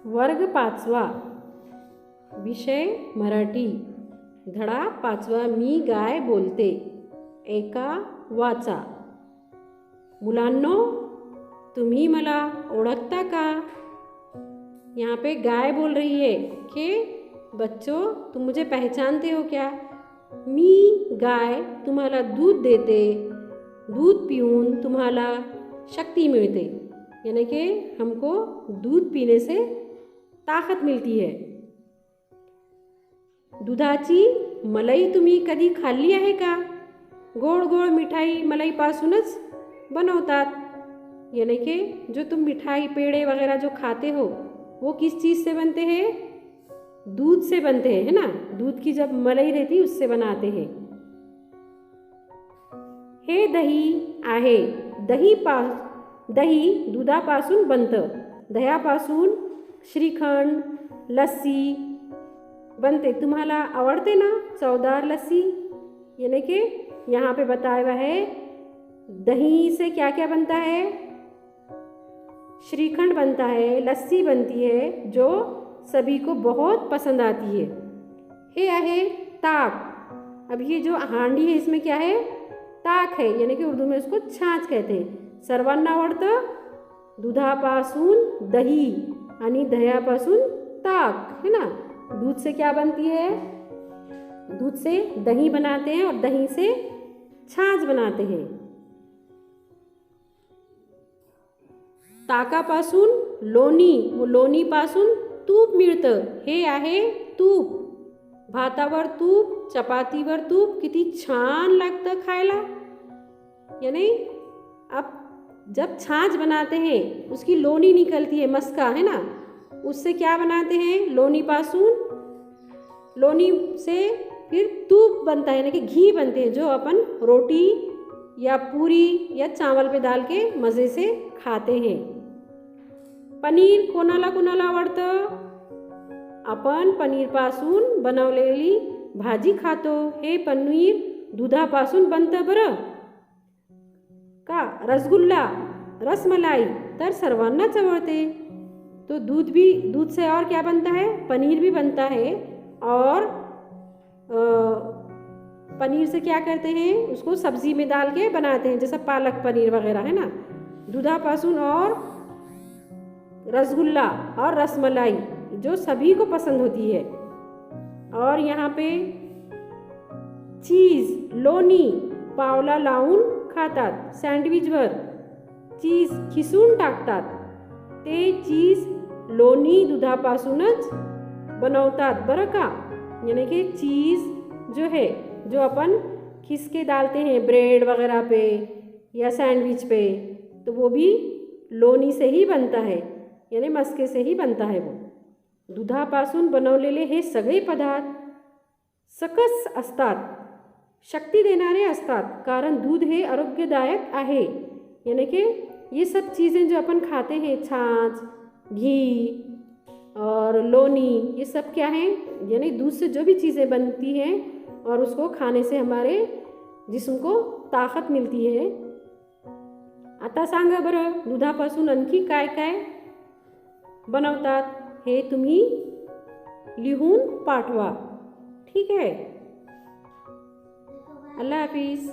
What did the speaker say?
वर्ग 5वा, विषय मराठी, धडा 5वा, मी गाय बोलते. ऐका वाचा. मुलांनो, तुम्ही मला ओळखता का? यहाँ पे गाय बोल रही है कि बच्चों, तुम मुझे पहचानते हो क्या? मी गाय तुम्हाला दूध देते, दूध पिऊन तुम्हाला शक्ति मिळते. यानी कि हमको दूध पीने से ताकत मिळती है. दुधाची मलाई तुम्ही कधी खाल्ली आहे का? गोड गोड मिठाई मलाईपासूनच बनवतात. यानी कि जो तुम मिठाई पेड़े वगैरह जो खाते हो वो किस चीज़ से बनते हैं? दूध से बनते हैं, है ना. दूध की जब मलाई रहती उससे बनाते हैं. हे दही आहे. दही दुधापासून बनतं. दह्यापासून श्रीखंड, लस्सी बनते. तुम्हाला आवडते ना चवदार लस्सी? यानी कि यहाँ पे बताया हुआ है दही से क्या क्या बनता है? श्रीखंड बनता है, लस्सी बनती है जो सभी को बहुत पसंद आती है. हे आहे ताक. अब ये जो हांडी है इसमें क्या है? ताक है. यानी कि उर्दू में उसको छाछ कहते हैं. सर्वांना आवडतं. दुधापासून दही आणि दह्यापासून ताक, है ना. दूध से क्या बनती है? दूध से दही बनाते हैं और दही से छाछ बनाते हैं. ताकापासून लोणी, व लोणीपासून तूप मिळतं. हे आहे तूप. भातावर तूप, चपातीवर तूप किती छान लागतं खायला. यानी अब जब छाछ बनाते हैं उसकी लोनी निकलती है, मस्का, है ना. उससे क्या बनाते हैं? लोनी से फिर तूप बनता है, यानी कि घी बनते हैं जो अपन रोटी या पूरी या चावल पे डाल के मज़े से खाते हैं. पनीर कोणाला कोणाला आवडतं? आपण पनीरपासून बनवलेली भाजी खातो. हे पनीर दुधापासून बनतं बरं का. रसगुल्ला, रसमलाई तर सर्वांनाच आवडते. तो दूध से और क्या बनता है? पनीर भी बनता है. और पनीर से क्या करते हैं? उसको सब्जी में डाल के बनाते हैं, जैसा पालक पनीर वगैरह, है ना. दूधापासून और रसगुल्ला और रसमलाई जो सभी को पसंद होती है. और यहाँ पे चीज़, लोणी पावला लावून खातात. सँडविचवर चीज खिसून टाकतात. ते चीज लोणी दुधापासूनच बनवतात बरं का. यानी कि चीज़ जो है जो अपन खिस के डालते हैं ब्रेड वगैरह पे या सैंडविच पे, तो वो भी लोणी से ही बनता है, यानी मस्के से ही बनता है. वो दुधापासून बनवलेले हे सगळे पदार्थ सकस असतात, शक्ति देणारे असतात, कारण दूध हे आरोग्यदायक आहे. यानी कि ये सब चीज़ें जो अपन खाते हैं, छाछ, घी और लोनी, ये सब क्या है? यानी दूध से जो भी चीज़ें बनती हैं और उसको खाने से हमारे जिस्म को ताकत मिलती है. आता सांगा बरं, दुधापासून आणखी काय काय बनवतात हे तुम्ही लिहून पाठवा. ठीक है. अल्लाह हाफिज़.